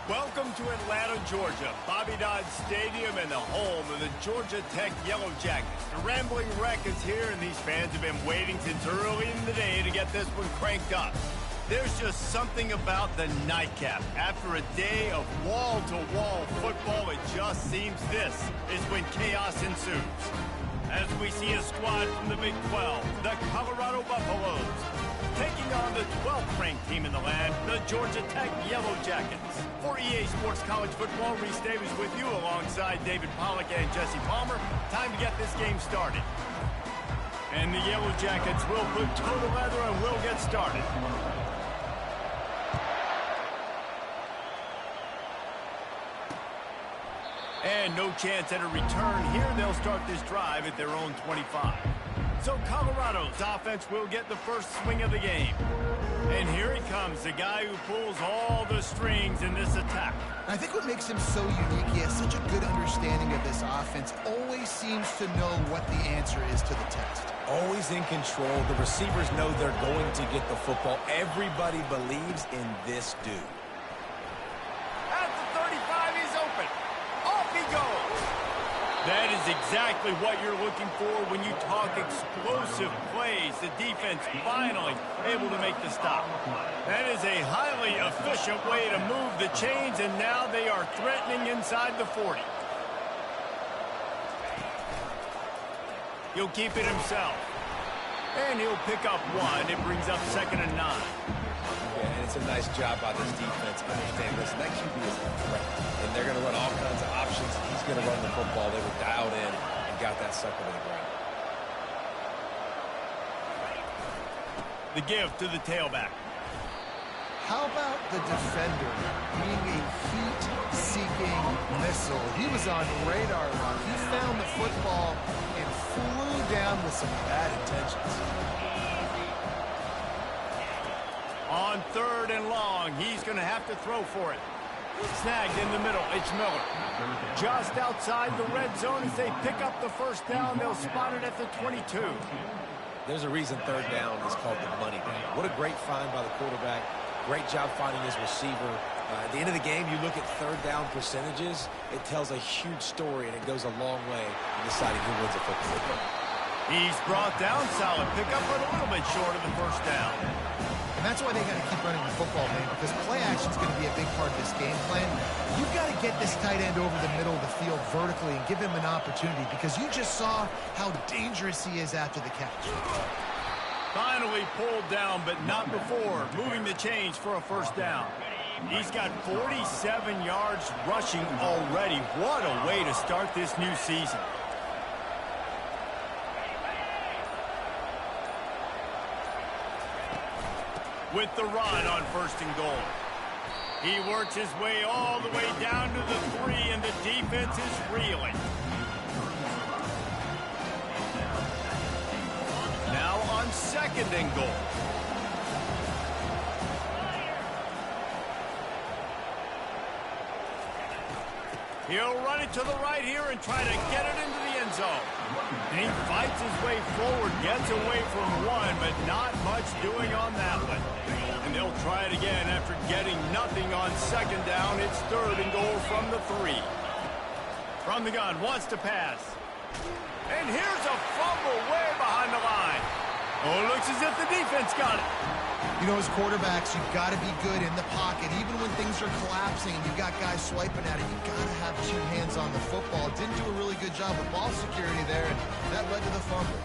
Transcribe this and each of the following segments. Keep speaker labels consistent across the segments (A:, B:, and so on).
A: Welcome to Atlanta, Georgia, Bobby Dodd Stadium and the home of the Georgia Tech Yellow Jackets. The Rambling Wreck is here, and these fans have been waiting since early in the day to get this one cranked up. There's just something about the nightcap. After a day of wall-to-wall football, it just seems this is when chaos ensues. As we see a squad from the Big 12, the Colorado Buffaloes, taking on the 12th-ranked team in the land, the Georgia Tech Yellow Jackets. For EA Sports College Football, Reese Davis with you alongside David Pollack and Jesse Palmer. Time to get this game started. And the Yellow Jackets will put toe to leather and will get started. And no chance at a return here. They'll start this drive at their own 25. So Colorado's offense will get the first swing of the game. And here he comes, the guy who pulls all the strings in this attack.
B: I think what makes him so unique, he has such a good understanding of this offense, always seems to know what the answer is to the test.
C: Always in control. The receivers know they're going to get the football. Everybody believes in this dude.
A: At the 35, he's open. Off he goes. That is exactly what you're looking for when you talk explosive plays. The defense finally able to make the stop. That is a highly efficient way to move the chains, and now they are threatening inside the 40. He'll keep it himself. And he'll pick up one. It brings up 2nd and 9.
C: Yeah, and it's a nice job by this defense. Understand this. That QB is a threat. And they're going to run all kinds of options. He's going to run the football. They were dialed in and got that sucker to the ground.
A: The give to the tailback.
B: How about the defender being a heat-seeking missile? He was on radar lock. He found the football and flew down with some bad intentions.
A: On 3rd and long, he's going to have to throw for it. Snagged in the middle, it's Miller. Just outside the red zone as they pick up the first down. They'll spot it at the 22.
C: There's a reason 3rd down is called the money down. What a great find by the quarterback. Great job finding his receiver. At the end of the game, you look at 3rd down percentages. It tells a huge story, and it goes a long way in deciding who wins a football game.
A: He's brought down, solid pickup, but a little bit short of the first down.
B: And that's why they got to keep running the football, man, because play action is going to be a big part of this game plan. You've got to get this tight end over the middle of the field vertically and give him an opportunity, because you just saw how dangerous he is after the catch.
A: Finally pulled down, but not before moving the chains for a first down. He's got 47 yards rushing already. What a way to start this new season. With the run on 1st and goal. He works his way all the way down to the 3, and the defense is reeling. Now on 2nd and goal. He'll run it to the right here and try to get it into the end zone. And he fights his way forward, gets away from one, but not much doing on that one. And they'll try it again after getting nothing on 2nd down. It's 3rd and goal from the 3. From the gun, wants to pass. And here's a fumble way behind the line. Oh, it looks as if the defense got it.
B: You know, as quarterbacks, you've got to be good in the pocket. Even when things are collapsing and you've got guys swiping at it, you've got to have 2 hands on the football. Didn't do a really good job with ball security there, and that led to the fumble.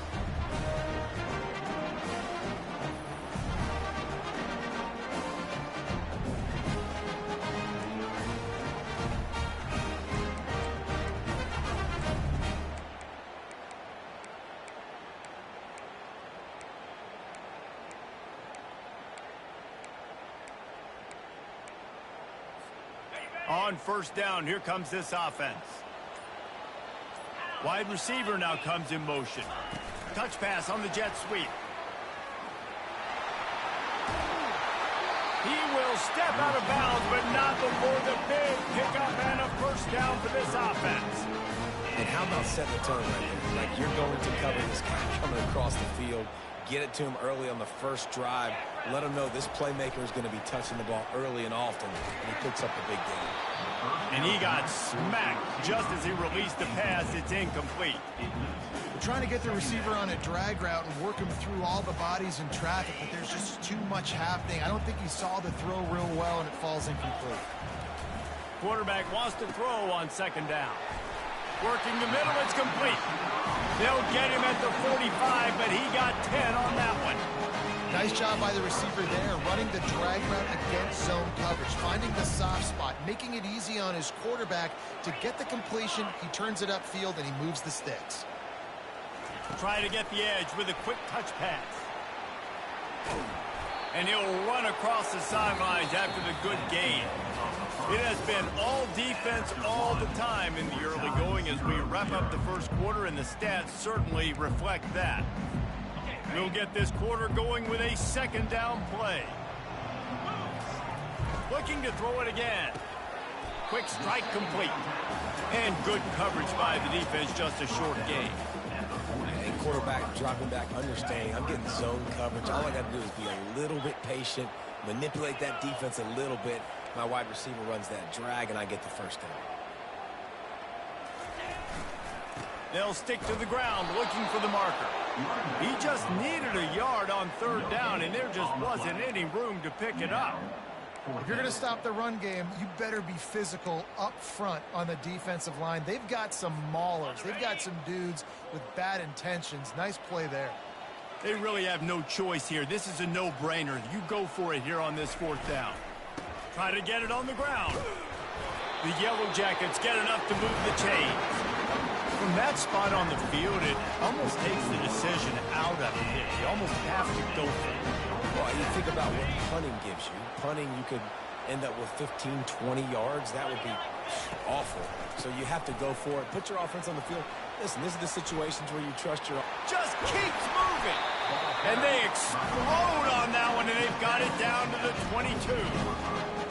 A: On 1st down, here comes this offense. Wide receiver now comes in motion. Touch pass on the jet sweep. He will step out of bounds, but not before the big pickup and a first down for this offense.
C: And how about setting the tone right there? Like, you're going to cover this guy coming across the field. Get it to him early on the first drive. Let him know this playmaker is going to be touching the ball early and often, and he picks up the big game.
A: And he got smacked just as he released the pass. It's incomplete.
B: They're trying to get the receiver on a drag route and work him through all the bodies in traffic, but there's just too much happening. I don't think he saw the throw real well, and it falls incomplete.
A: Quarterback wants to throw on second down. Working the middle, it's complete. They'll get him at the 45, but he got 10 on that one.
B: Nice job by the receiver there, running the drag route against zone coverage, finding the soft spot, making it easy on his quarterback to get the completion. He turns it upfield, and he moves the sticks.
A: Try to get the edge with a quick touch pass. And he'll run across the sidelines after the good gain. It has been all defense all the time in the early going as we wrap up the first quarter, and the stats certainly reflect that. We'll get this quarter going with a second down play. Looking to throw it again. Quick strike complete. And good coverage by the defense, just a short gain.
C: And quarterback dropping back, understanding I'm getting zone coverage. All I got to do is be a little bit patient, manipulate that defense a little bit. My wide receiver runs that drag, and I get the first down.
A: They'll stick to the ground looking for the marker. He just needed a yard on third down, and there just wasn't any room to pick it up.
B: If you're going to stop the run game, you better be physical up front on the defensive line. They've got some maulers. They've got some dudes with bad intentions. Nice play there.
A: They really have no choice here. This is a no-brainer. You go for it here on this fourth down. Try to get it on the ground. The Yellow Jackets get enough to move the chains. From that spot on the field, it almost takes the decision out of it. You almost have to go for it.
C: Well, you think about what punting gives you. Punting, you could end up with 15, 20 yards. That would be awful. So you have to go for it. Put your offense on the field. Listen, this is the situations where you trust your...
A: Just keeps moving. And they explode on that one, and they've got it down to the 22.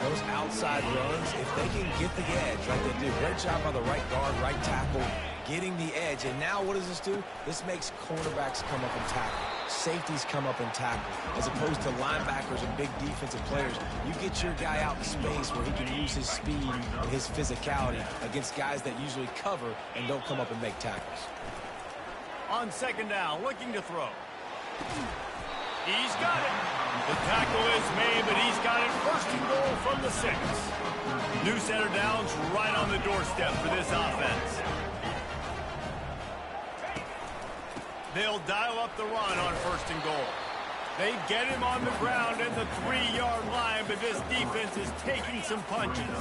C: Those outside runs, if they can get the edge like they do, great job by the right guard, right tackle, getting the edge. And now what does this do? This makes cornerbacks come up and tackle. Safeties come up and tackle. As opposed to linebackers and big defensive players, you get your guy out in space where he can use his speed and his physicality against guys that usually cover and don't come up and make tackles.
A: On second down, looking to throw. He's got it. The tackle is made, but he's got it first and goal from the 6. New center downs right on the doorstep for this offense. They'll dial up the run on first and goal. They get him on the ground at the 3-yard line, but this defense is taking some punches.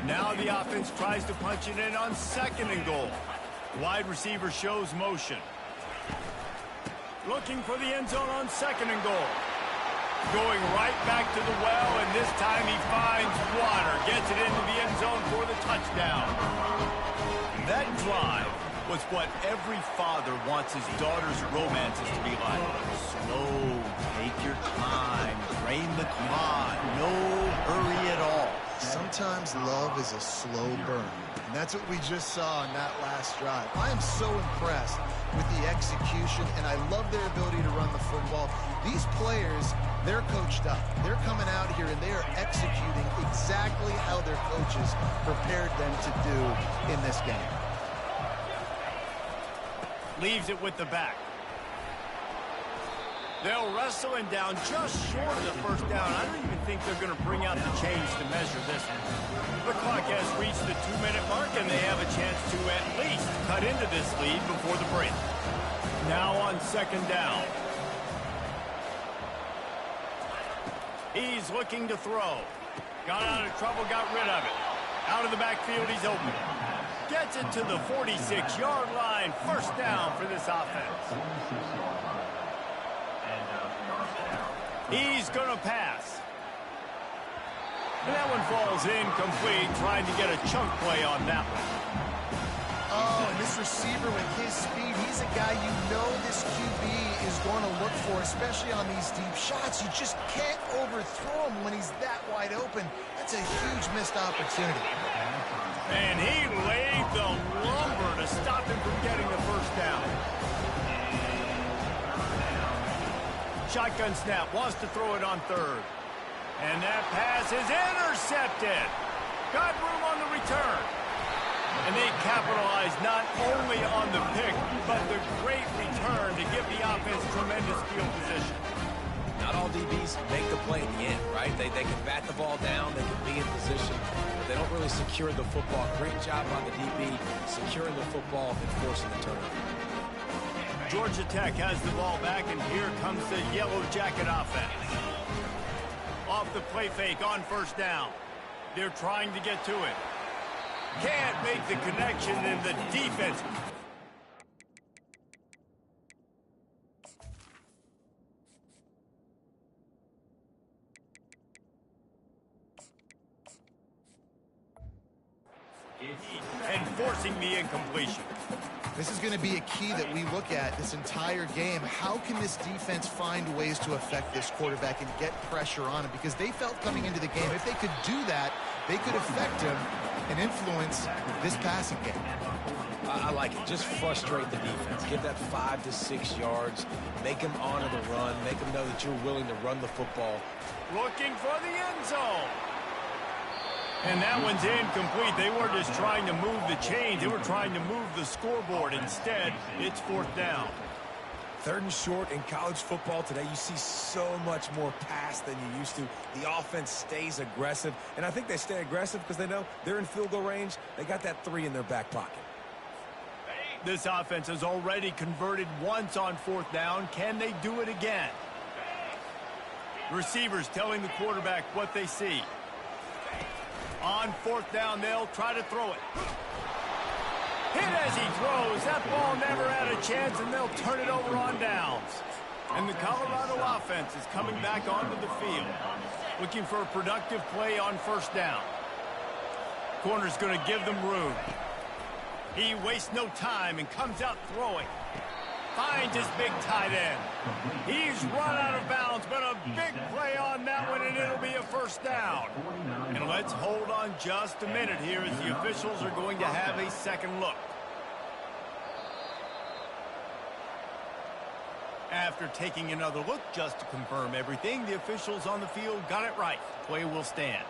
A: Now the offense tries to punch it in on second and goal. Wide receiver shows motion. Looking for the end zone on second and goal. Going right back to the well, and this time he finds water. Gets it into the end zone for the touchdown. That drive was what every father wants his daughter's romances to be like. Slow, take your time, drain the clock, no hurry at all.
B: Sometimes love is a slow burn, and that's what we just saw in that last drive. I am so impressed with the execution, and I love their ability to run the football. These players, they're coached up. They're coming out here, and they are executing exactly how their coaches prepared them to do in this game.
A: Leaves it with the back. They'll wrestle him down just short of the first down. I don't even think they're going to bring out the chains to measure this one. The clock has reached the 2-minute mark, and they have a chance to at least cut into this lead before the break. Now on second down. He's looking to throw. Got out of trouble, got rid of it. Out of the backfield, he's open. Gets it to the 46-yard line. First down for this offense. He's going to pass. And that one falls incomplete, trying to get a chunk play on that one.
B: Oh, and this receiver with his speed, he's a guy you know this QB is going to look for, especially on these deep shots. You just can't overthrow him when he's that wide open. That's a huge missed opportunity.
A: And he laid the lumber to stop him from getting the first down. shotgun snap, wants to throw it on third. And that pass is intercepted. Got room on the return. And they capitalize not only on the pick, but the great return to give the offense tremendous field position.
C: Not all DBs make the play in the end, right? They can bat the ball down, they can be in position, but they don't really secure the football. Great job on the DB, securing the football and forcing the turnover.
A: Georgia Tech has the ball back, and here comes the Yellow Jacket offense. Off the play fake on first down. They're trying to get to it. Can't make the connection in the defense. And forcing the incompletion.
B: This is going to be a key that we look at this entire game. How can this defense find ways to affect this quarterback and get pressure on him? Because they felt coming into the game, if they could do that, they could affect him and influence this passing game.
C: I like it. Just frustrate the defense. Give that 5 to 6 yards. Make them honor the run. Make them know that you're willing to run the football.
A: Looking for the end zone. And that one's incomplete. They weren't just trying to move the chains. They were trying to move the scoreboard. Instead, it's fourth down.
C: 3rd and short in college football today. You see so much more pass than you used to. The offense stays aggressive. And I think they stay aggressive because they know they're in field goal range. They got that 3 in their back pocket.
A: This offense has already converted once on fourth down. Can they do it again? Receivers telling the quarterback what they see. On fourth down, they'll try to throw it. Hit as he throws. That ball never had a chance, and they'll turn it over on downs. And the Colorado offense is coming back onto the field, looking for a productive play on first down. Corner's going to give them room. He wastes no time and comes out throwing. Finds his big tight end. He's run out of bounds, but a big play on that one, and it'll be a first down. And let's hold on just a minute here as the officials are going to have a second look. After taking another look just to confirm everything, the officials on the field got it right. Play will stand.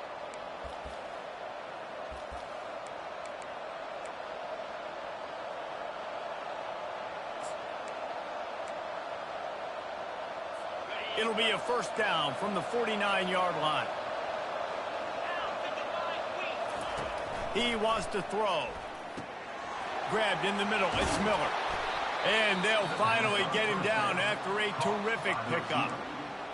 A: It'll be a first down from the 49-yard line. He wants to throw. Grabbed in the middle. It's Miller. And they'll finally get him down after a terrific pickup.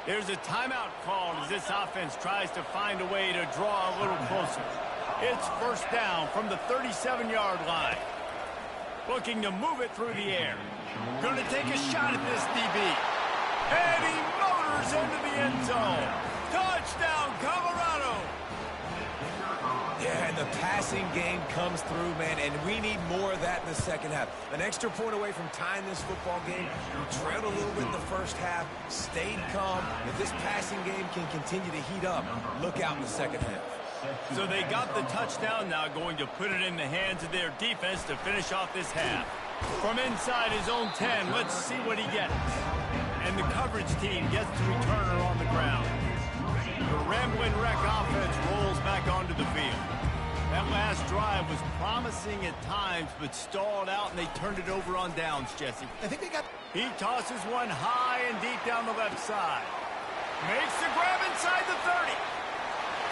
A: There's a timeout called as this offense tries to find a way to draw a little closer. It's first down from the 37-yard line. Looking to move it through the air. Going to take a shot at this DB. And he motors into the end zone. Touchdown, Colorado.
C: Yeah, and the passing game comes through, man, and we need more of that in the second half. An extra point away from tying this football game. We trailed a little bit in the first half, stayed calm. If this passing game can continue to heat up, look out in the second half.
A: So they got the touchdown, now going to put it in the hands of their defense to finish off this half. From inside his own 10, let's see what he gets. And the coverage team gets the returner on the ground. The Rambling Wreck offense rolls back onto the field. That last drive was promising at times, but stalled out, and they turned it over on downs, Jesse.
B: I think they got...
A: He tosses one high and deep down the left side. Makes the grab inside the 30.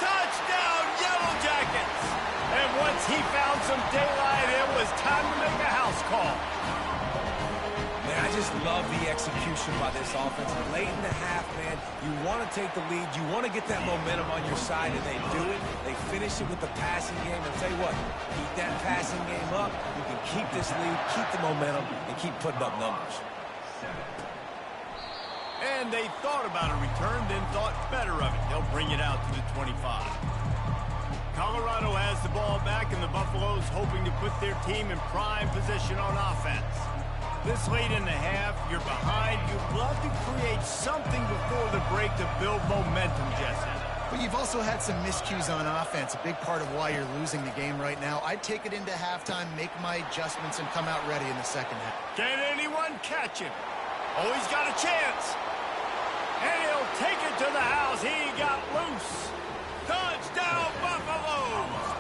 A: Touchdown, Yellow Jackets! And once he found some daylight, it was time to make a house call.
C: Man, I just love the execution by this offense. Late in the half, man, you want to take the lead. You want to get that momentum on your side, and they do it. They finish it with the passing game. And tell you what, keep that passing game up. You can keep this lead, keep the momentum, and keep putting up numbers.
A: And they thought about a return, then thought better of it. They'll bring it out to the 25. Colorado has the ball back, and the Buffaloes hoping to put their team in prime position on offense. This late in the half, you're behind. You'd love to create something before the break to build momentum, Jesse.
B: But you've also had some miscues on offense, a big part of why you're losing the game right now. I'd take it into halftime, make my adjustments, and come out ready in the second half.
A: Can anyone catch him? Oh, he's got a chance. And he'll take it to the house. He got loose. Touchdown, Buffaloes!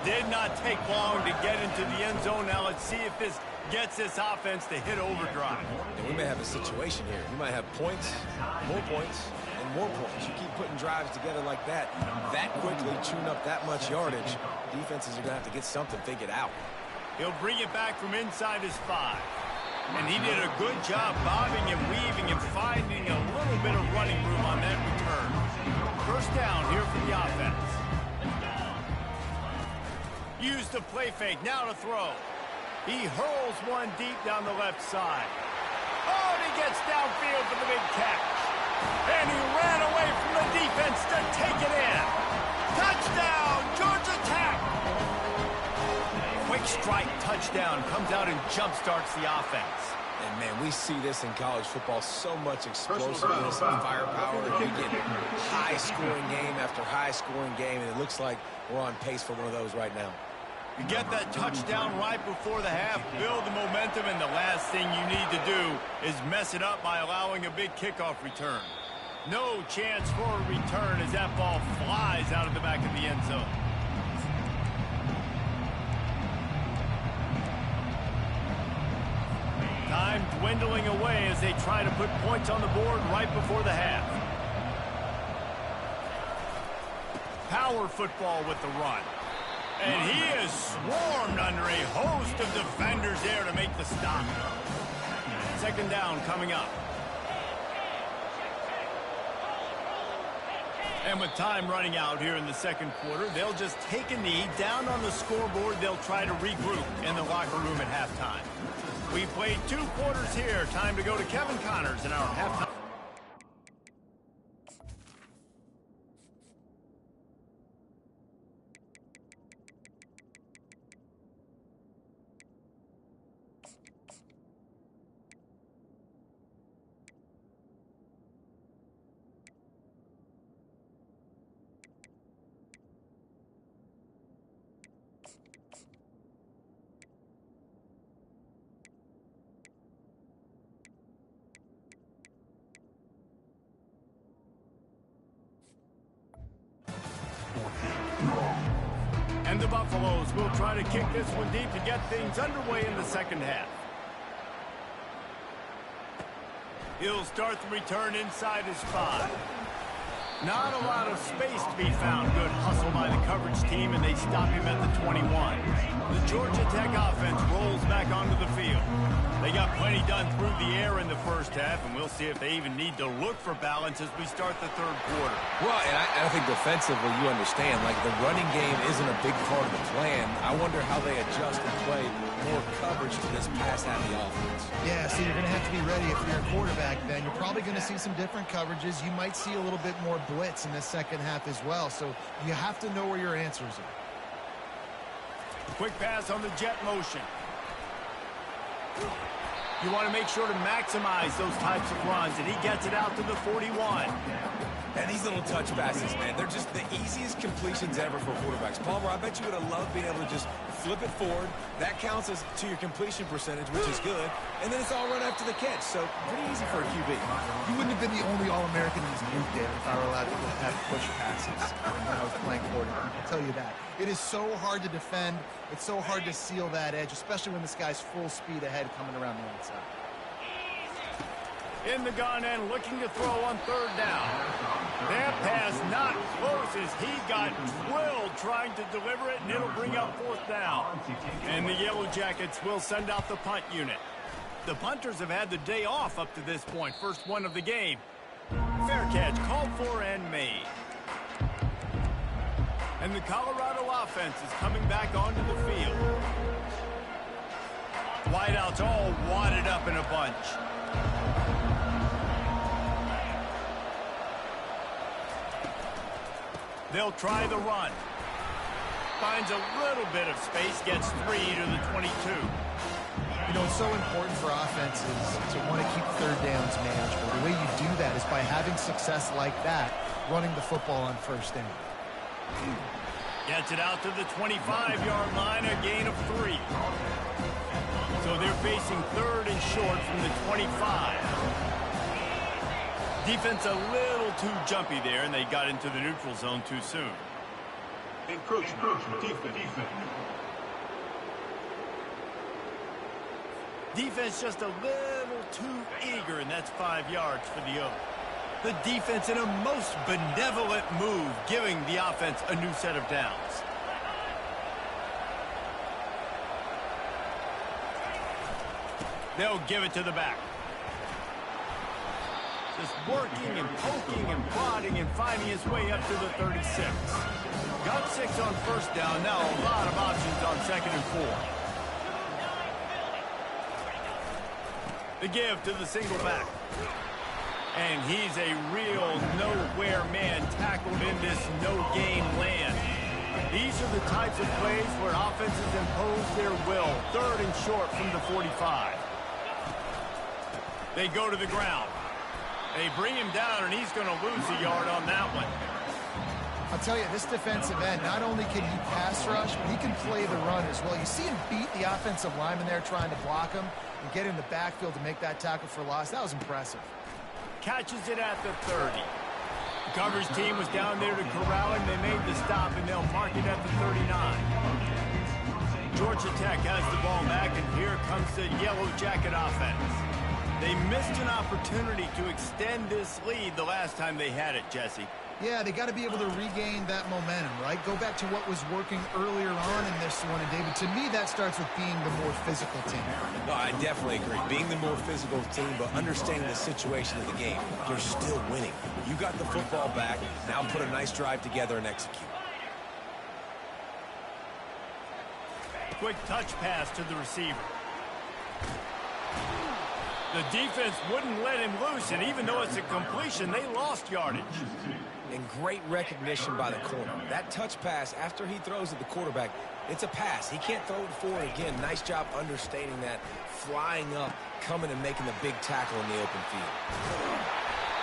A: Did not take long to get into the end zone. Now let's see if this gets this offense to hit overdrive.
C: And we may have a situation here. You might have points, and more points. You keep putting drives together like that quickly, chewing up that much yardage. Defenses are going to have to get something figured out.
A: He'll bring it back from inside his 5. And he did a good job bobbing and weaving and finding a little bit of running room on that return. First down here for the offense. Use the play fake, now to throw. He hurls one deep down the left side. Oh, and he gets downfield for the big catch. And he ran away from the defense to take it in. Touchdown, Georgia Tech! Quick strike touchdown, comes out and jump-starts the offense.
C: And, man, we see this in college football, so much explosiveness and firepower. We get high-scoring game after high-scoring game, and it looks like we're on pace for one of those right now.
A: You get that touchdown right before the half, build the momentum, and the last thing you need to do is mess it up by allowing a big kickoff return. No chance for a return as that ball flies out of the back of the end zone. Time dwindling away as they try to put points on the board right before the half. Power football with the run. And he is swarmed under a host of defenders there to make the stop. Second down coming up. And with time running out here in the second quarter, they'll just take a knee down on the scoreboard. They'll try to regroup in the locker room at halftime. We played 2 quarters here. Time to go to Kevin Connors in our halftime. And the Buffaloes will try to kick this one deep to get things underway in the second half. He'll start the return inside his 5. Not a lot of space to be found. Good hustle by the coverage team, and they stop him at the 21. The Georgia Tech offense rolls back onto the field. They got plenty done through the air in the first half, and we'll see if they even need to look for balance as we start the third quarter.
C: Well, and I think defensively, you understand, like the running game isn't a big part of the plan. I wonder how they adjust and play more coverage to this pass-happy offense.
B: Yeah, so you're going to have to be ready if you're a quarterback then. You're probably going to see some different coverages. You might see a little bit more blitz in the second half as well, so you have to know where your answers are.
A: Quick pass on the jet motion. You want to make sure to maximize those types of runs, and he gets it out to the 41.
C: And these little touch passes, man, they're just the easiest completions ever for quarterbacks. Palmer, I bet you would have loved being able to just flip it forward. That counts as to your completion percentage, which is good. And then it's all run after the catch, so pretty easy for a QB.
B: You wouldn't have been the only All-American in this group, Dave, if I were allowed to have push passes when I was playing quarterback. I'll tell you that. It is so hard to defend. It's so hard to seal that edge, especially when this guy's full speed ahead coming around the outside.
A: In the gun and looking to throw on third down. That pass not close as he got drilled trying to deliver it, and it'll bring up fourth down. And the Yellow Jackets will send out the punt unit. The punters have had the day off up to this point. First one of the game. Fair catch called for and made. And the Colorado offense is coming back onto the field. Wideouts all wadded up in a bunch. They'll try the run. Finds a little bit of space, gets 3 to the 22.
B: You know, it's so important for offenses to want to keep third downs manageable. The way you do that is by having success like that, running the football on first down.
A: Gets it out to the 25-yard line, a gain of 3. So they're facing third and short from the 25. Defense a little too jumpy there, and they got into the neutral zone too soon.
D: Encroachment. Defense.
A: Defense just a little too eager, and that's 5 yards for the O. The defense in a most benevolent move, giving the offense a new set of downs. They'll give it to the back. Just working and poking and prodding and finding his way up to the 36. Got 6 on first down. Now a lot of options on 2nd and 4. The give to the single back. And he's a real nowhere man tackled in this no-game land. These are the types of plays where offenses impose their will. 3rd and short from the 45. They go to the ground. They bring him down, and he's going to lose a yard on that one.
B: I'll tell you, this defensive end, not only can he pass rush, but he can play the run as well. You see him beat the offensive lineman there trying to block him and get in the backfield to make that tackle for loss. That was impressive.
A: Catches it at the 30. The coverage team was down there to corral him. They made the stop, and they'll mark it at the 39. Georgia Tech has the ball back, and here comes the Yellow Jacket offense. They missed an opportunity to extend this lead the last time they had it, Jesse.
B: Yeah, they got to be able to regain that momentum, right? Go back to what was working earlier on in this one. And, David, to me, that starts with being the more physical team.
C: No, I definitely agree. Being the more physical team, but understanding the situation of the game. You're still winning. You got the football back. Now put a nice drive together and execute.
A: Quick touch pass to the receiver. The defense wouldn't let him loose, and even though it's a completion, they lost yardage.
C: And great recognition by the corner. That touch pass, after he throws at the quarterback, it's a pass. He can't throw it forward again. Nice job understanding that, flying up, coming and making the big tackle in the open field.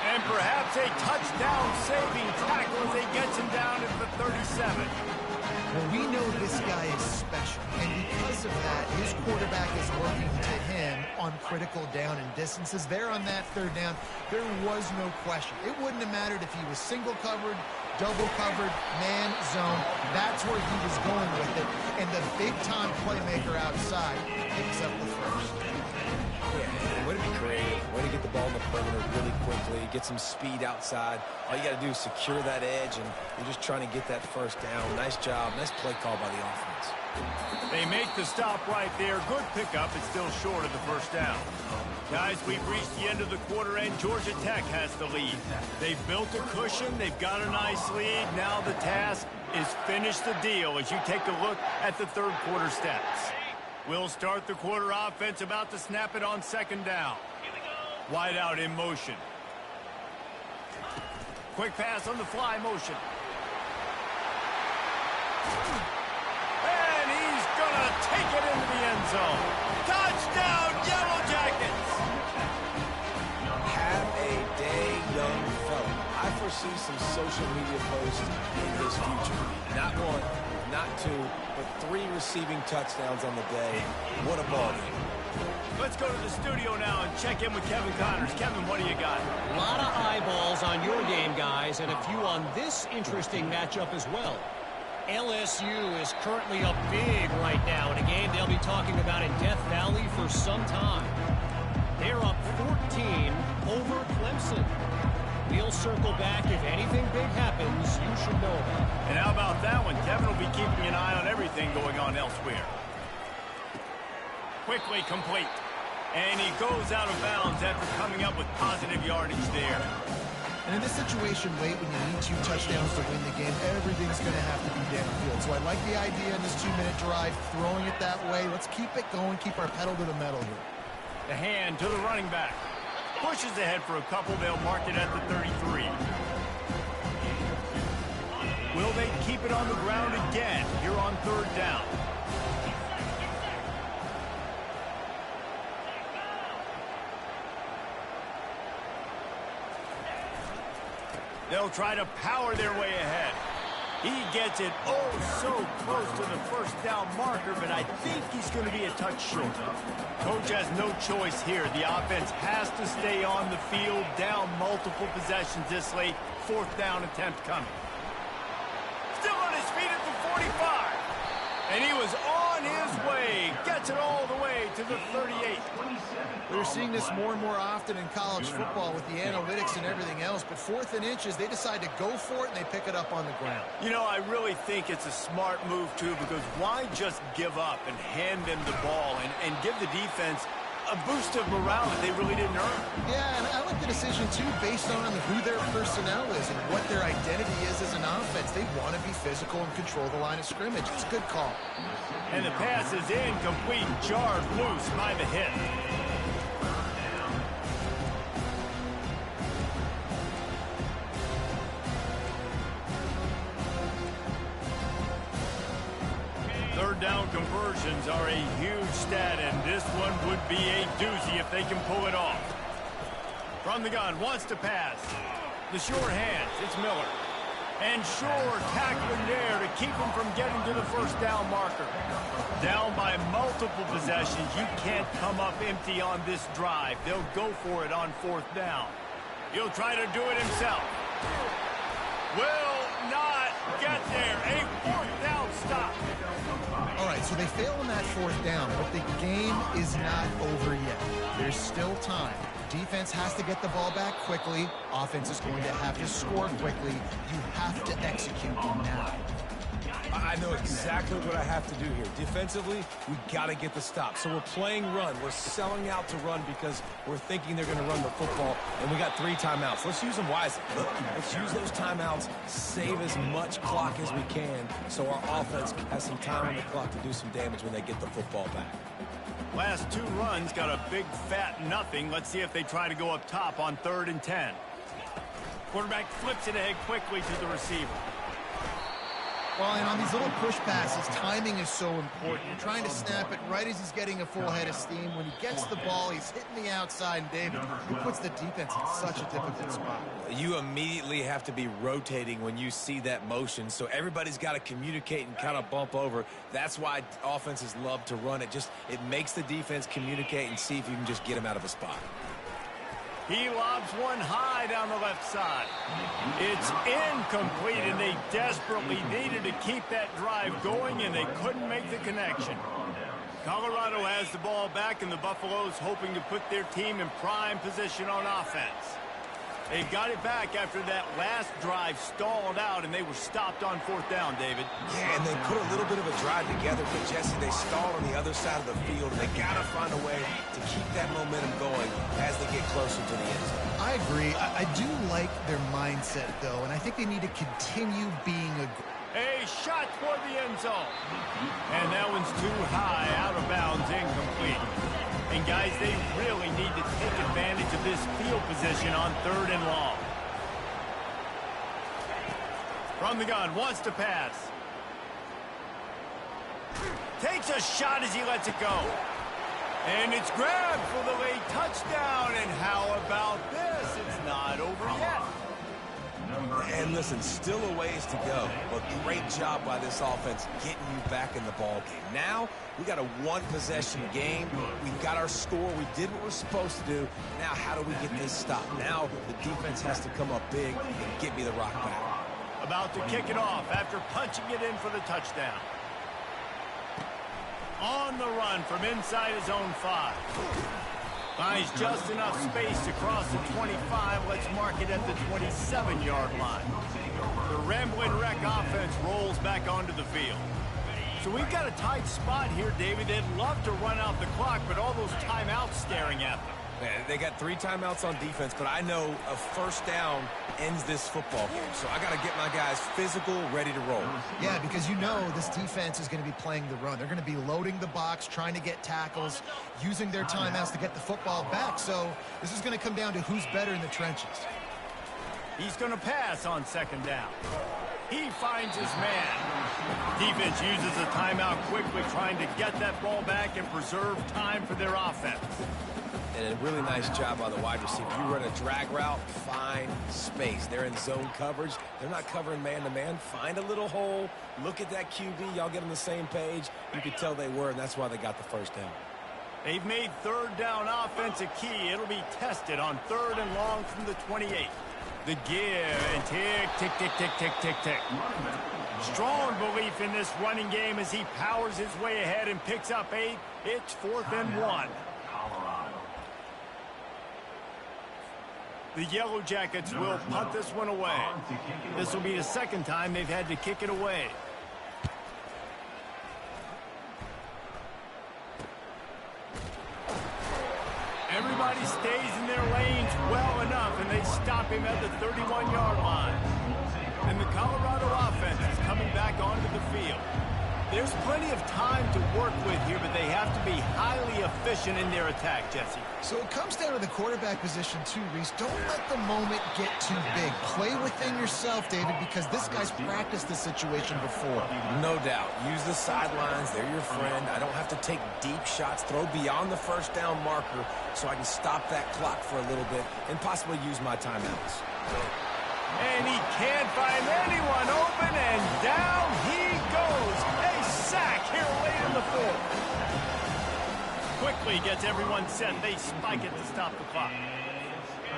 A: And perhaps a touchdown-saving tackle as he gets him down at the 37.
B: Well, we know this guy is special, and because of that, his quarterback is working to him on critical down and distances. There on that 3rd down, there was no question. It wouldn't have mattered if he was single covered, double covered, man, zone. That's where he was going with it, and the big-time playmaker outside picks up the first.
C: Yeah, way to be creative, way to get the ball in the perimeter really quickly, get some speed outside. All you got to do is secure that edge, and you're just trying to get that first down. Nice job, nice play call by the offense.
A: They make the stop right there. Good pickup. It's still short of the first down. Guys, we've reached the end of the quarter, and Georgia Tech has the lead. They've built a cushion. They've got a nice lead. Now the task is finish the deal as you take a look at the 3rd quarter stats. We'll start the quarter offense about to snap it on 2nd down. Wide out in motion. Quick pass on the fly motion. And he's going to take it into the end zone. Touchdown, Yellow Jackets!
C: Have a day, young fella. I foresee some social media posts in his future. Not 1, not 2, but 3 receiving touchdowns on the day. What a ball game.
A: Let's go to the studio now and check in with Kevin Connors. Kevin, what do you got?
E: A lot of eyeballs on your game, guys, and a few on this interesting matchup as well. LSU is currently up big right now in a game they'll be talking about in Death Valley for some time. They're up 14 over Clemson. We'll circle back. If anything big happens, you should know about it.
A: And how about that one? Kevin will be keeping an eye on everything going on elsewhere. Quickly complete. And he goes out of bounds after coming up with positive yardage there.
B: And in this situation late when you need 2 touchdowns to win the game, everything's going to have to be downfield. So I like the idea in this 2-minute drive, throwing it that way. Let's keep it going, keep our pedal to the metal here.
A: The hand to the running back. Pushes ahead for a couple. They'll mark it at the 33. Will they keep it on the ground again here on 3rd down? They'll try to power their way ahead. He gets it oh so close to the first down marker, but I think he's going to be a touch short. Coach has no choice here. The offense has to stay on the field, down multiple possessions this late. Fourth down attempt coming. Still on his feet at the 45. And he was on his way. Gets it all the way to the 38.
B: We're seeing this more and more often in college football with the analytics and everything else, but 4th and inches, they decide to go for it and they pick it up on the ground.
A: You know, I really think it's a smart move, too, because why just give up and hand them the ball and give the defense a boost of morale that they really didn't earn?
B: Yeah, and I like the decision, too, based on who their personnel is and what their identity is as an offense. They want to be physical and control the line of scrimmage. It's a good call.
A: And the pass is incomplete, jarred loose by the hit. Third down conversions are a huge stat, and this one would be a doozy if they can pull it off. From the gun, wants to pass. The sure hands, it's Miller. And Shore tackling there to keep him from getting to the first down marker. Down by multiple possessions, you can't come up empty on this drive. They'll go for it on 4th down. He'll try to do it himself. Will not get there. A 4th down stop.
B: All right, so they fail on that 4th down, but the game is not over yet. There's still time. Defense has to get the ball back quickly. Offense is going to have to score quickly. You have to execute now.
C: I know exactly what I have to do here. Defensively, we got to get the stop. So we're playing run. We're selling out to run because we're thinking they're going to run the football, and we got 3 timeouts. Let's use them wisely. Let's use those timeouts, save as much clock as we can so our offense has some time on the clock to do some damage when they get the football back.
A: Last 2 runs got a big fat nothing. Let's see if they try to go up top on 3rd and 10. Quarterback flips it ahead quickly to the receiver.
B: Well, and on these little push passes, timing is so important. You're trying to snap it right as he's getting a full head of steam. When he gets the ball, he's hitting the outside, and David, he puts the defense in such a difficult spot.
C: You immediately have to be rotating when you see that motion, so everybody's got to communicate and kind of bump over. That's why offenses love to run it. It makes the defense communicate and see if you can just get him out of a spot.
A: He lobs one high down the left side. It's incomplete, and they desperately needed to keep that drive going, and they couldn't make the connection. Colorado has the ball back, and the Buffaloes hoping to put their team in prime position on offense. They got it back after that last drive stalled out, and they were stopped on 4th down, David.
C: Yeah, and they put a little bit of a drive together, but Jesse, they stalled on the other side of the field, and they got to find a way to keep that momentum going as they get closer to the end zone.
B: I agree. I do like their mindset, though, and I think they need to continue being aggressive.
A: A shot toward the end zone. And that one's too high, out of bounds, incomplete. And, guys, they really need to take advantage of this field position on 3rd and long. From the gun, wants to pass. Takes a shot as he lets it go. And it's grabbed for the late touchdown. And how about this? It's not over yet.
C: And listen, still a ways to go, but great job by this offense getting you back in the ball game. Now, we got a 1-possession game. We've got our score. We did what we're supposed to do. Now, how do we get this stopped? Now, the defense has to come up big and get me the rock back.
A: About to kick it off after punching it in for the touchdown. On the run from inside his own 5. Finds just enough space to cross the 25. Let's mark it at the 27-yard line. The Rambling Wreck offense rolls back onto the field. So we've got a tight spot here, David. They'd love to run out the clock, but all those timeouts staring at them.
C: They got 3 timeouts on defense, but I know a 1st down ends this football game. So I got to get my guys physical, ready to roll.
B: Yeah, because you know this defense is going to be playing the run. They're going to be loading the box, trying to get tackles, using their timeouts to get the football back. So this is going to come down to who's better in the trenches.
A: He's going to pass on 2nd down. He finds his man. Defense uses a timeout quickly, trying to get that ball back and preserve time for their offense.
C: And a really nice job by the wide receiver. You run a drag route, find space. They're in zone coverage. They're not covering man-to-man. Find a little hole. Look at that QB. Y'all get on the same page. You could tell they were, and that's why they got the first down.
A: They've made third down offense a key. It'll be tested on 3rd and long from the 28. The give and tick, tick, tick, tick, tick, tick, tick. Strong belief in this running game as he powers his way ahead and picks up 8. It's 4th and 1. The Yellow Jackets will punt this one away. This will be the 2nd time they've had to kick it away. Everybody stays in their lanes well enough, and they stop him at the 31-yard line. And the Colorado offense is coming back onto the field. There's plenty of time to work with here, but they have to be highly efficient in their attack, Jesse.
B: So it comes down to the quarterback position too, Reese. Don't let the moment get too big. Play within yourself, David, because this guy's practiced this situation before.
C: No doubt. Use the sidelines. They're your friend. I don't have to take deep shots. Throw beyond the first down marker so I can stop that clock for a little bit and possibly use my timeouts.
A: And he can't find anyone open, and down he goes. A sack here late in the 4th. Quickly gets everyone set. They spike it to stop the clock.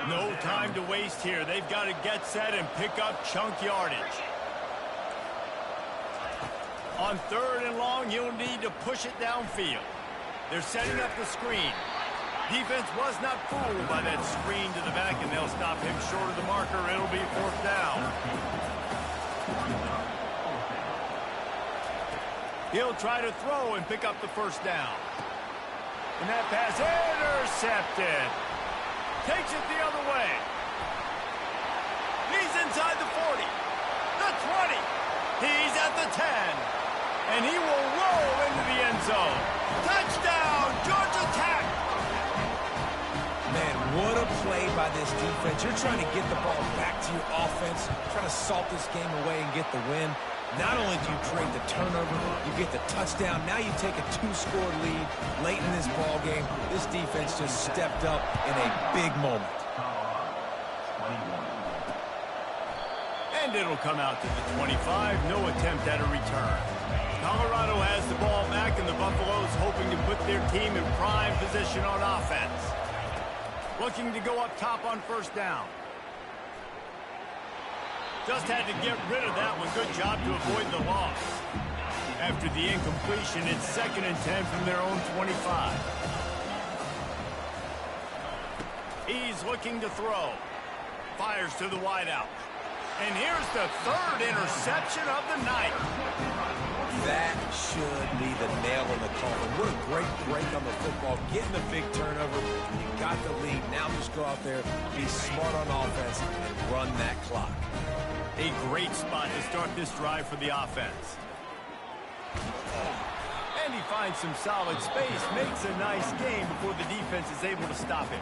A: No time to waste here. They've got to get set and pick up chunk yardage. On 3rd and long, you'll need to push it downfield. They're setting up the screen. Defense was not fooled by that screen to the back, and they'll stop him short of the marker. It'll be 4th down. He'll try to throw and pick up the first down. And that pass intercepted. Takes it the other way. He's inside the 40. The 20. He's at the 10. And he will roll into the end zone. Touchdown, Georgia Tech.
C: Man, what a play by this defense. You're trying to get the ball back to your offense, trying to salt this game away and get the win. Not only do you create the turnover, you get the touchdown. Now you take a 2-score lead late in this ball game. This defense just stepped up in a big moment.
A: And it'll come out to the 25. No attempt at a return. Colorado has the ball back, and the Buffaloes hoping to put their team in prime position on offense. Looking to go up top on 1st down. Just had to get rid of that one. Good job to avoid the loss. After the incompletion, it's 2nd and 10 from their own 25. He's looking to throw. Fires to the wideout. And here's the 3rd interception of the night.
C: That should be the nail in the coffin. What a great break on the football. Getting the big turnover. You got the lead. Now just go out there, be smart on offense, and run that clock.
A: A great spot to start this drive for the offense. And he finds some solid space. Makes a nice game before the defense is able to stop him.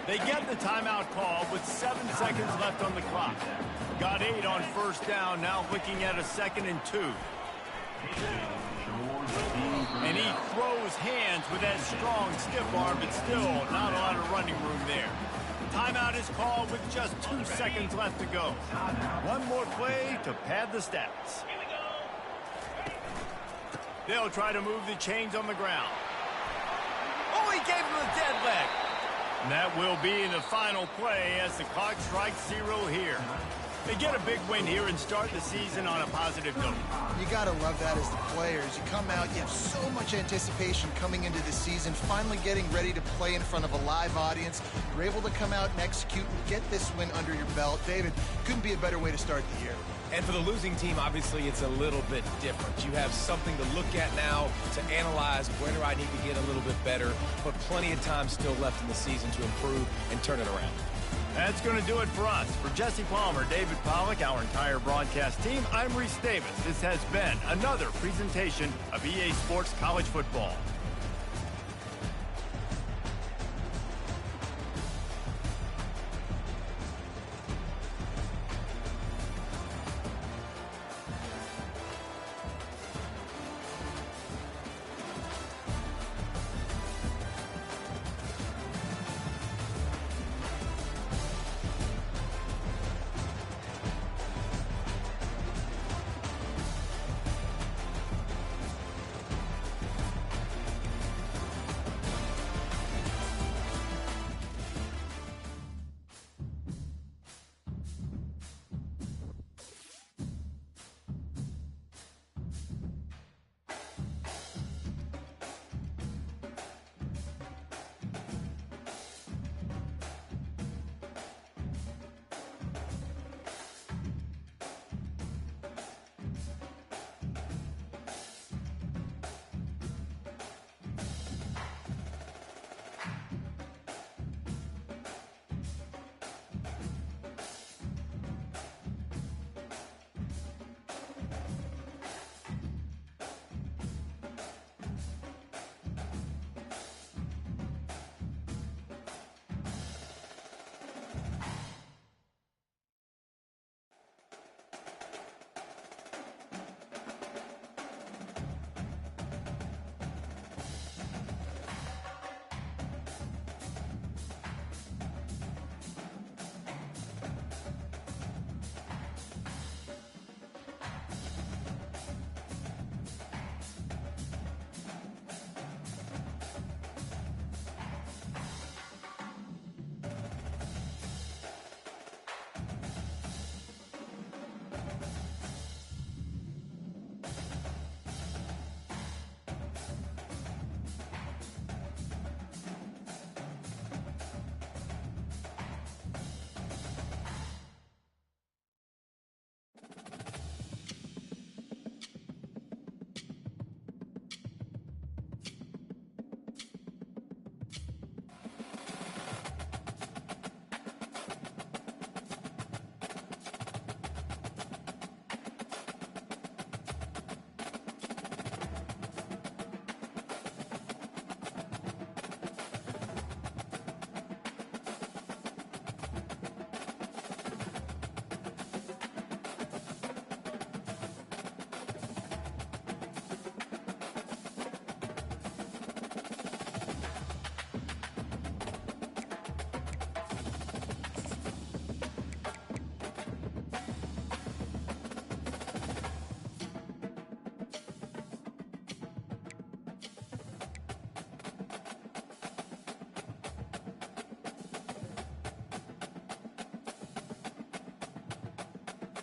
A: They get the timeout call with 7 seconds left on the clock. Got 8 on 1st down. Now looking at a 2nd and 2. And he throws hands with that strong, stiff arm, but still not a lot of running room there. Timeout is called with just 2 seconds left to go. One more play to pad the stats. They'll try to move the chains on the ground. Oh, he gave him a dead leg. And that will be the final play as the clock strikes 0 here. They get a big win here and start the season on a positive note.
B: You got to love that as the players. You come out, you have so much anticipation coming into the season, finally getting ready to play in front of a live audience. You're able to come out and execute and get this win under your belt. David, couldn't be a better way to start the year.
C: And for the losing team, obviously, it's a little bit different. You have something to look at now to analyze where do I need to get a little bit better, but plenty of time still left in the season to improve and turn it around.
A: That's going to do it for us. For Jesse Palmer, David Pollack, our entire broadcast team, I'm Reese Davis. This has been another presentation of EA Sports College Football.